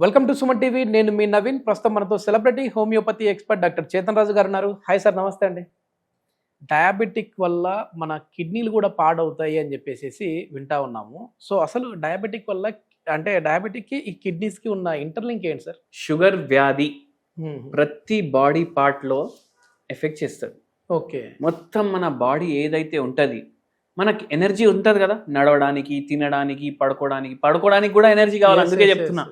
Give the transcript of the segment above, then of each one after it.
Welcome to Suman TV. నేను మీ నవీన్. ప్రస్తుతం మనతో celebrity homeopathy expert doctor Chetan Raju garu ఉన్నారు. హాయ్ సార్, నమస్తే అండి. డయాబెటిక్ వల్ల మన కిడ్నీలు కూడా పాడవుతాయి అని చెప్పేసి వింటా ఉన్నాము. సో అసలు డయాబెటిక్ వల్ల అంటే డయాబెటిక్కి ఈ కిడ్నీస్కి ఉన్న ఇంటర్లింక్ ఏంటి సార్? షుగర్ వ్యాధి ప్రతి బాడీ పార్ట్లో ఎఫెక్ట్ చేస్తుంది. ఓకే, మొత్తం మన బాడీ ఏదైతే ఉంటుంది, మనకి ఎనర్జీ ఉంటుంది కదా, నడవడానికి, తినడానికి, పడుకోవడానికి కూడా ఎనర్జీ కావాలి. అందుకే చెప్తున్నా,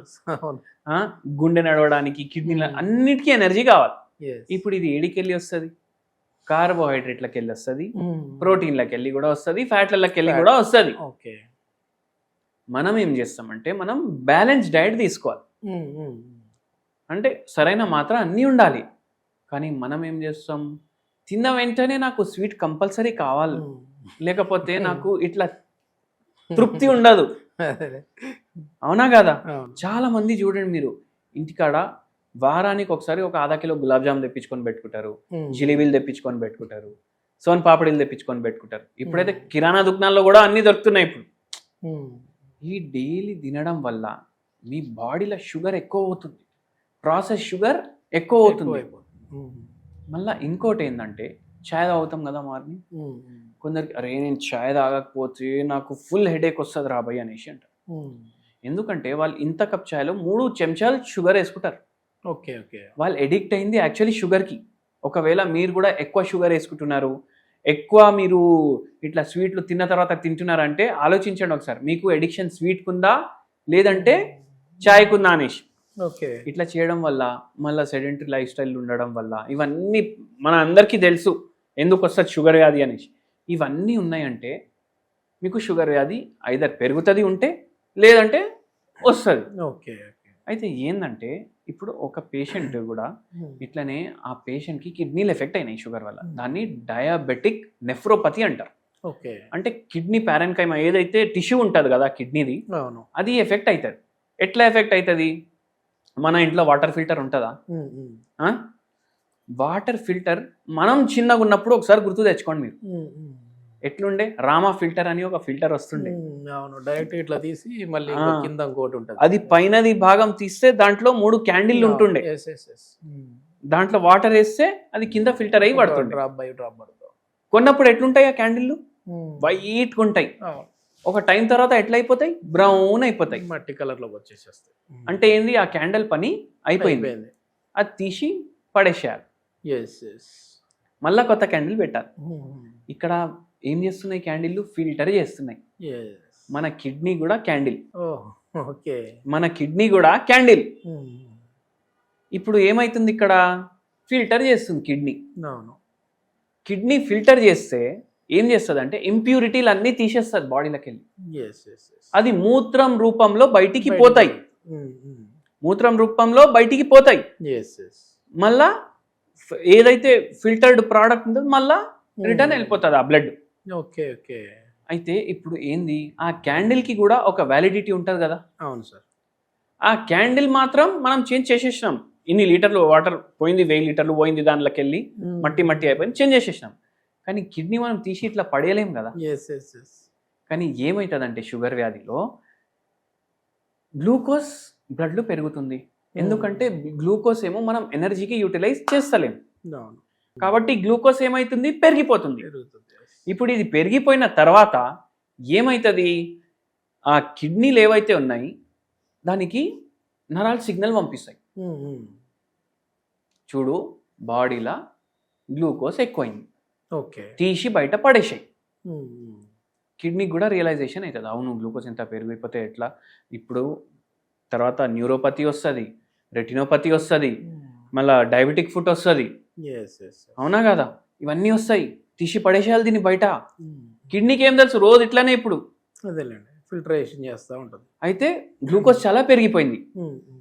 గుండె నడవడానికి, కిడ్నీల అన్నిటికీ ఎనర్జీ కావాలి. ఇప్పుడు ఇది ఏడికి వెళ్ళి వస్తుంది? కార్బోహైడ్రేట్లకు వెళ్ళి వస్తుంది, ప్రోటీన్లకు వెళ్ళి కూడా వస్తుంది, ఫ్యాట్లకి వెళ్ళి కూడా వస్తుంది. ఓకే, మనం ఏం చేస్తామంటే మనం బ్యాలెన్స్ డైట్ తీసుకోవాలి. అంటే సరైన మాత్రం అన్నీ ఉండాలి. కానీ మనం ఏం చేస్తాం, తిన్న వెంటనే నాకు స్వీట్ కంపల్సరీ కావాలి, లేకపోతే నాకు ఇట్లా తృప్తి ఉండదు. అవునా కదా? చాలా మంది చూడండి, మీరు ఇంటికాడ వారానికి ఒకసారి ఒక ½ కిలో గులాబ్ జామ్ తెప్పించుకొని పెట్టుకుంటారు, జిలేబీలు తెప్పించుకొని పెట్టుకుంటారు, సోన్ పాపడీలు తెప్పించుకొని పెట్టుకుంటారు. ఇప్పుడైతే కిరాణా దుకాణాల్లో కూడా అన్ని దొరుకుతున్నాయి. ఇప్పుడు ఈ డైలీ తినడం వల్ల మీ బాడీలో షుగర్ ఎక్కువ అవుతుంది, ప్రాసెస్ షుగర్ ఎక్కువ అవుతుంది. మళ్ళీ ఇంకోటి ఏంటంటే, ఛాయ్ తాగుతాం కదా మార్నింగ్, కొందరికి అరే నేను ఛాయ్ తాగకపోతే నాకు ఫుల్ హెడేక్ వస్తుంది రాబోయ్ అనేసి అంటారు. ఎందుకంటే వాళ్ళు ఇంత కప్ ఛాయ్లో 3 చెంచాలు షుగర్ వేసుకుంటారు. ఓకే ఓకే, వాళ్ళు ఎడిక్ట్ అయింది యాక్చువల్లీ షుగర్కి. ఒకవేళ మీరు కూడా ఎక్కువ షుగర్ వేసుకుంటున్నారు, ఎక్కువ మీరు ఇట్లా స్వీట్లు తిన్న తర్వాత తింటున్నారంటే ఆలోచించండి ఒకసారి, మీకు ఎడిక్షన్ స్వీట్కి ఉందా లేదంటే ఛాయ్కి ఉందా అనేసి. ఓకే, ఇట్లా చేయడం వల్ల, మళ్ళీ సెడెంటరీ లైఫ్ స్టైల్ ఉండడం వల్ల, ఇవన్నీ మన అందరికీ తెలుసు ఎందుకు వస్తుంది షుగర్ వ్యాధి అనేసి. ఇవన్నీ ఉన్నాయంటే మీకు షుగర్ వ్యాధి ఐదర్ పెరుగుతుంది ఉంటే, లేదంటే వస్తుంది. ఓకే, అయితే ఏంటంటే ఇప్పుడు ఒక పేషెంట్ కూడా ఇట్లనే, ఆ పేషెంట్కి కిడ్నీలు ఎఫెక్ట్ అయినాయి షుగర్ వల్ల. దాన్ని డయాబెటిక్ నెఫ్రోపతి అంటారు. ఓకే, అంటే కిడ్నీ ప్యారెన్కైమా ఏదైతే టిష్యూ ఉంటుంది కదా కిడ్నీది, అది ఎఫెక్ట్ అవుతుంది. ఎట్లా ఎఫెక్ట్ అవుతుంది? మన ఇంట్లో వాటర్ ఫిల్టర్ ఉంటుందా? వాటర్ ఫిల్టర్ మనం చిన్నగా ఉన్నప్పుడు ఒకసారి గుర్తు తెచ్చుకోండి మీరు. ఎట్లుండే? రామా ఫిల్టర్ అని ఒక ఫిల్టర్ వస్తుండే. డైరెక్ట్ ఇట్లా తీసి మళ్ళీ కింద ఇంకోటి ఉంటుంది. అది పైనది భాగం తీస్తే దాంట్లో 3 క్యాండిల్ ఉంటుండే. దాంట్లో వాటర్ వేస్తే అది కింద ఫిల్టర్ అయ్యి పడుతుండే. కొన్నప్పుడు ఎట్లుంటాయి ఆ క్యాండిల్? వైట్ ఉంటాయి. ఒక టైం తర్వాత ఎట్లా అయిపోతాయి? బ్రౌన్ అయిపోతాయి, మట్టి కలర్ లోకి వచ్చేసేస్తాయి. అంటే ఏంది? ఆ క్యాండిల్ పని అయిపోయింది, అది తీసి పడేసేయాలి. మళ్ళా కొత్త క్యాండిల్ పెట్టాలి. ఇక్కడ ఏం చేస్తున్నాయి? క్యాండిల్ ఫిల్టర్ చేస్తున్నాయి. మన కిడ్నీ కూడా క్యాండిల్. మన కిడ్నీ కూడా క్యాండిల్. ఇప్పుడు ఏమైతుంది? ఇక్కడ ఫిల్టర్ చేస్తుంది కిడ్నీ. కిడ్నీ ఫిల్టర్ చేస్తే ఏం చేస్తుంది అంటే ఇంప్యూరిటీలు అన్నీ తీసేస్తుంది బాడీలోకి వెళ్ళి. అది మూత్రం రూపంలో బయటికి పోతాయి. మూత్రం రూపంలో బయటికి పోతాయి. మళ్ళా ఏదైతే ఫిల్టర్డ్ ప్రోడక్ట్ ఉందో మళ్ళా రిటర్న్ వెళ్ళిపోతుంది ఆ బ్లడ్. Okay okay. అయితే ఇప్పుడు ఏంది? ఆ క్యాండిల్కి కూడా ఒక వ్యాలిడిటీ ఉంటుంది కదా. అవును సార్. ఆ క్యాండిల్ మాత్రం మనం చేంజ్ చేసేసినాం. ఇన్ని లీటర్లు వాటర్ పోయింది, 1000 లీటర్లు పోయింది, దాంట్లోకి వెళ్ళి మట్టి అయిపోయింది, చేంజ్ చేసేసినాం. కానీ కిడ్నీ మనం తీసి ఇట్లా పడేయలేం కదా. కానీ ఏమవుతుందంటే షుగర్ వ్యాధిలో గ్లూకోజ్ బ్లడ్లో పెరుగుతుంది. ఎందుకంటే గ్లూకోజ్ ఏమో మనం ఎనర్జీకి యూటిలైజ్ చేస్తలేం కాబట్టి గ్లూకోజ్ ఏమవుతుంది? పెరిగిపోతుంది. ఇప్పుడు ఇది పెరిగిపోయిన తర్వాత ఏమవుతుంది? ఆ కిడ్నీలు ఏవైతే ఉన్నాయి దానికి నరాలు సిగ్నల్ పంపిస్తాయి. చూడు, బాడీలో గ్లూకోజ్ ఎక్కువైంది, తీసి బయట పడేసాయి. కిడ్నీ కూడా రియలైజేషన్ అవుతుంది, అవును గ్లూకోజ్ ఎంత పెరిగిపోతే ఎట్లా. ఇప్పుడు తర్వాత న్యూరోపతి వస్తుంది, రెటినోపతి వస్తుంది, మళ్ళీ డయాబెటిక్ ఫుట్ వస్తుంది. అవునా కదా? ఇవన్నీ వస్తాయి, తీసి పడేసేయాలి దీన్ని బయట. కిడ్నీకి ఏం తెలుసు? రోజు ఇట్లానే ఇప్పుడు అదేలేండి ఫిల్టరేషన్ చేస్తూ ఉంటుంది. అయితే గ్లూకోజ్ చాలా పెరిగిపోయింది.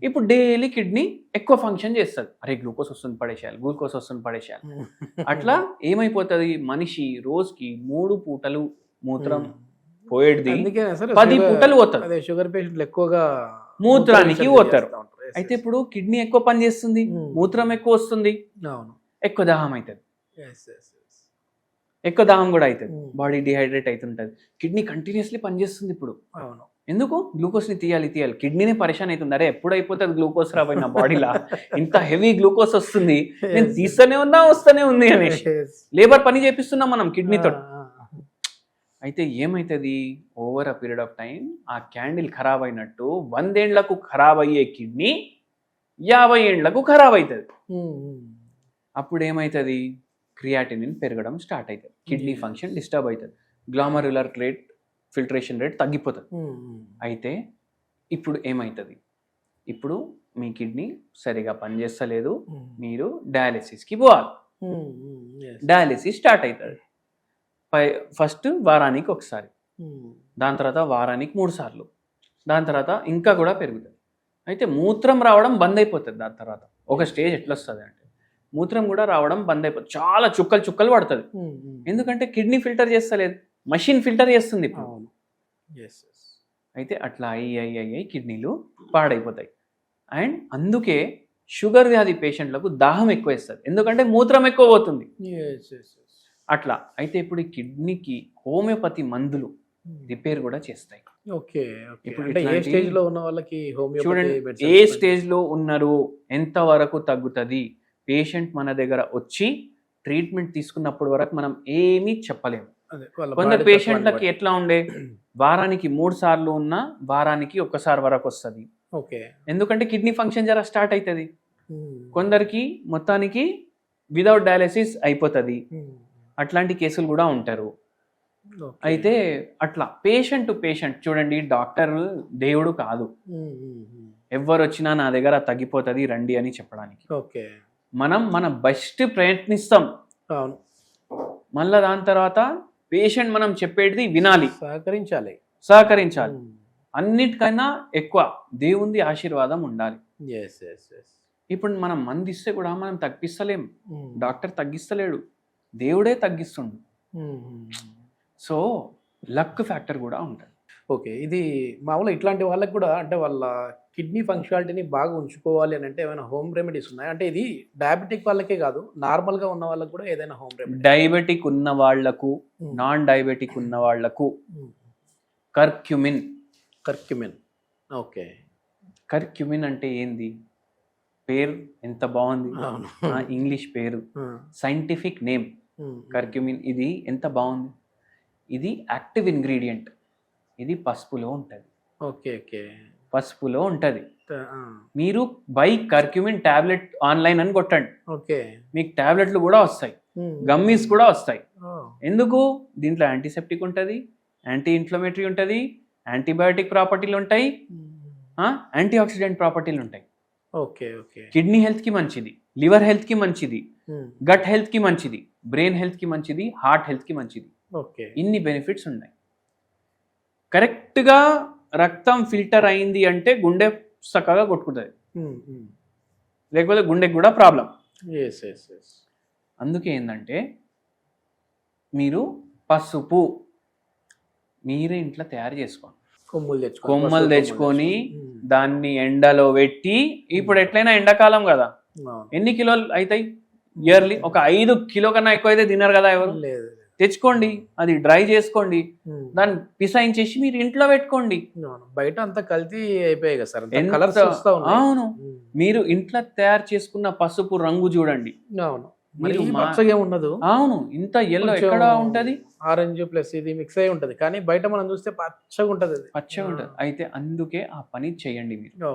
ఇప్పుడు డైలీ కిడ్నీ ఎక్కువ ఫంక్షన్ చేస్తుంది. అరే గ్లూకోజ్ వస్తుంది పడేసేయాలి, గ్లూకోజ్ వస్తుంది పడేసేయాలి. అట్లా ఏమైపోతుంది? మనిషి రోజుకి 3 పూటలు మూత్రం పోయేది, 10 పూటలు పోతారు. షుగర్ పేషెంట్లు ఎక్కువగా మూత్రానికి పోతారు. అయితే ఇప్పుడు కిడ్నీ ఎక్కువ పని చేస్తుంది, మూత్రం ఎక్కువ వస్తుంది, ఎక్కువ దాహం అవుతుంది, ఎక్కువ దాహం కూడా అవుతుంది, బాడీ డిహైడ్రేట్ అవుతుంటుంది. కిడ్నీ కంటిన్యూస్లీ పనిచేస్తుంది ఇప్పుడు. ఎందుకు గ్లూకోజ్ని తీయాలి కిడ్నీనే పరిశాన్ అవుతుంది. అరే ఎప్పుడు అయిపోతుంది గ్లూకోజ్ రాబోయే నా బాడీలో, ఇంత హెవీ గ్లూకోజ్ వస్తుంది, నేను తీస్తూనే ఉన్నా వస్తూనే ఉంది అనేసి లేబర్ పని చేపిస్తున్నాం మనం కిడ్నీతో. అయితే ఏమవుతుంది, over a period of time ఆ క్యాండిల్ ఖరాబ్ అయినట్టు 100 ఏళ్లకు ఖరాబ్ అయ్యే కిడ్నీ 50 ఏళ్లకు ఖరాబ్ అవుతుంది. అప్పుడు ఏమవుతుంది, క్రియాటినిన్ పెరగడం స్టార్ట్ అవుతుంది, కిడ్నీ ఫంక్షన్ డిస్టర్బ్ అవుతుంది, గ్లామరులర్ రేట్ ఫిల్టరేషన్ రేట్ తగ్గిపోతుంది. అయితే ఇప్పుడు ఏమవుతుంది, ఇప్పుడు మీ కిడ్నీ సరిగా పనిచేస్తలేదు, మీరు డయాలిసిస్కి పోవాలి. డయాలిసిస్ స్టార్ట్ అవుతుంది. ఫస్ట్ వారానికి ఒకసారి, దాని తర్వాత వారానికి 3 సార్లు, దాని తర్వాత ఇంకా కూడా పెరుగుతుంది. అయితే మూత్రం రావడం బంద్ అయిపోతుంది. దాని తర్వాత ఒక స్టేజ్ ఎట్లా వస్తుంది అంటే మూత్రం కూడా రావడం బంద్ అయిపోతుంది, చాలా చుక్కలు పడుతుంది. ఎందుకంటే కిడ్నీ ఫిల్టర్ చేస్తలేదు, మషిన్ ఫిల్టర్ చేస్తుంది ఇప్పుడు. అయితే అట్లా అయ్యి కిడ్నీలు పాడైపోతాయి. అండ్ అందుకే షుగర్ వ్యాధి పేషెంట్లకు దాహం ఎక్కువ వేస్తుంది, ఎందుకంటే మూత్రం ఎక్కువ పోతుంది. అట్లా అయితే ఇప్పుడు ఈ కిడ్నీకి హోమియోపతి మందులు రిపేర్ కూడా చేస్తాయి. ఇప్పుడు ఏ స్టేజ్ లో ఉన్న వాళ్ళకి చూడండి, ఏ స్టేజ్ లో ఉన్నారు, ఎంత వరకు తగ్గుతుంది, పేషెంట్ మన దగ్గర వచ్చి ట్రీట్మెంట్ తీసుకున్నప్పటి వరకు మనం ఏమీ చెప్పలేము. కొందరు పేషెంట్లకి ఎట్లా ఉండే, వారానికి 3 సార్లు ఉన్నా వారానికి 1 సారి వరకు వస్తుంది, ఎందుకంటే కిడ్నీ ఫంక్షన్ జర స్టార్ట్ అవుతుంది. కొందరికి మొత్తానికి వితౌట్ డయాలసిస్ అయిపోతుంది, అట్లాంటి కేసులు కూడా ఉంటారు. అయితే అట్లా పేషెంట్ టు పేషెంట్ చూడండి, డాక్టర్ దేవుడు కాదు, ఎవరు వచ్చినా నా దగ్గర తగ్గిపోతుంది రండి అని చెప్పడానికి. మనం మన బెస్ట్ ప్రయత్నిస్తాం, మళ్ళా దాని తర్వాత పేషెంట్ మనం చెప్పేది వినాలి, సహకరించాలి. అన్నిటికైనా ఎక్కువ దేవుంది ఆశీర్వాదం ఉండాలి. ఇప్పుడు మనం మంది ఇస్తే కూడా మనం తగ్గిస్తలేం, డాక్టర్ తగ్గిస్తలేడు, దేవుడే తగ్గిస్తుండు. సో లక్ ఫ్యాక్టర్ కూడా ఉంటుంది. ఇది మామూలుగా ఇట్లాంటి వాళ్ళకి కూడా అంటే వాళ్ళ కిడ్నీ ఫంక్షనాలిటీని బాగా ఉంచుకోవాలి అని అంటే ఏమైనా హోమ్ రెమెడీస్ ఉన్నాయి? అంటే ఇది డయాబెటిక్ వాళ్ళకే కాదు, నార్మల్ గా ఉన్న వాళ్ళకి కూడా ఏదైనా హోమ్ రెమెడీ? డయాబెటిక్ ఉన్న వాళ్లకు, నాన్ డయాబెటిక్ ఉన్న వాళ్లకు కర్క్యూమిన్. కర్క్యూమిన్ అంటే ఏంది, పేరు ఎంత బాగుంది, ఇంగ్లీష్ పేరు, సైంటిఫిక్ నేమ్ కర్క్యూమిన్. ఇది ఎంత బాగుంది, ఇది యాక్టివ్ ఇంగ్రీడియంట్, ఇది పసుపులో ఉంటుంది. పసుపులో ఉంటుంది. మీరు బై కర్క్యూమిన్ టాబ్లెట్ ఆన్లైన్ అని కొట్టండి, మీకు టాబ్లెట్లు కూడా వస్తాయి, గమ్మీస్ కూడా వస్తాయి. ఎందుకు, దీంట్లో యాంటీసెప్టిక్ ఉంటుంది, యాంటీ ఇన్ఫ్లమేటరీ ఉంటుంది, యాంటీబయాటిక్ ప్రాపర్టీలు ఉంటాయి, యాంటీ ఆక్సిడెంట్ ప్రాపర్టీలు ఉంటాయి. కిడ్నీ హెల్త్ కి మంచిది, లివర్ హెల్త్ కి మంచిది, గట్ హెల్త్ కి మంచిది, బ్రెయిన్ హెల్త్ కి మంచిది, హార్ట్ హెల్త్ కి మంచిది. ఇన్ని బెనిఫిట్స్ ఉన్నాయి. కరెక్ట్గా రక్తం ఫిల్టర్ అయింది అంటే గుండె చక్కగా కొట్టుకుంటుంది, లేకపోతే గుండెకి కూడా ప్రాబ్లం. అందుకే ఏంటంటే మీరు పసుపు మీరే ఇంట్లో తయారు చేసుకోండి, కొమ్మలు తెచ్చుకొని దాన్ని ఎండలో పెట్టి, ఇప్పుడు ఎట్లయినా ఎండాకాలం కదా, ఎన్ని కిలోలు అవుతాయి ఇయర్లీ, ఒక 5 కిలో కన్నా ఎక్కువ అయితే తినరు కదా ఎవరు. తెచ్చుకోండి, అది డ్రై చేసుకోండి, దాన్ని పిసాయించేసి మీరు ఇంట్లో పెట్టుకోండి. బయట అంతా కల్తీ అయిపోయాయి కదా సార్, అవును, మీరు ఇంట్లో తయారు చేసుకున్న పసుపు రంగు చూడండి, ఉండదు. అవును, ఇంత ఎల్లో ఎక్కడ ఉంటది, ఆరెంజ్ ప్లస్ ఇది మిక్స్ అయి ఉంటది, కానీ బయట మనం చూస్తే పచ్చగా ఉంటది. అయితే అందుకే ఆ పని చేయండి మీరు.